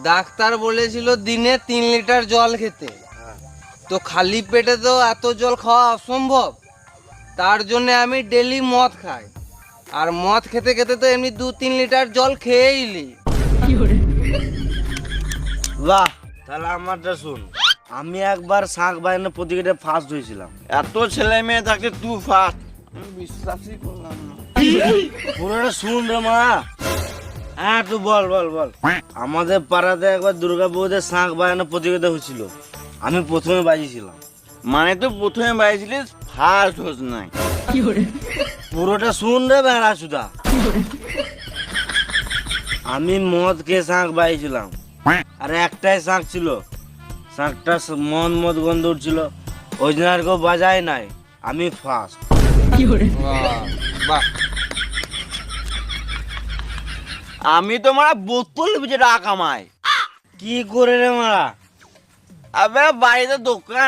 Doctor বলেছিল দিনে 3 litre জল খেতে। তো খালি পেটে তো এত জল খাওয়া অসম্ভব, তার জন্য আমি ডেলি মদ খাই। আর মদ খেতে খেতে তো এমনি 2-3 লিটার জল খেয়েই নি। বাহ, তাহলে আমারটা শুন। আমি একবার শাঁখ বাজানো প্রতিযোগিতায় ফার্স্ট হয়েছিলাম। এত ছেলে মেয়ে থাকতে তুই ফার্স্ট, আমি বিশ্বাসই করলাম না। পুরোটা শুন রে মা। হ্যাঁ, তুই বল বল বল। আমাদের পাড়াতে একবার দুর্গা পুজোতে শাঁখ বাজানো প্রতিযোগিতা হয়েছিল, আমি প্রথমে বাজিয়েছিলাম। মানে তুই প্রথমে বাইছিলিস, ফার্স্ট হোস নাই। পুরোটা শুন রে বেড়া সুদা। আমি মদ খেয়ে শাঁখ বাজিয়েছিলাম, আর একটাই শাঁখ ছিল। শাঁখটা মদ গন্ধ উঠছিল, ওই জন্য আর কেউ বাজায় নাই, আমি ফার্স্ট। বাহ, আমি তো মারা বোতল বেচে টাকা কামাই। কি করে রে মারা? আবে বাড়িতে দোকান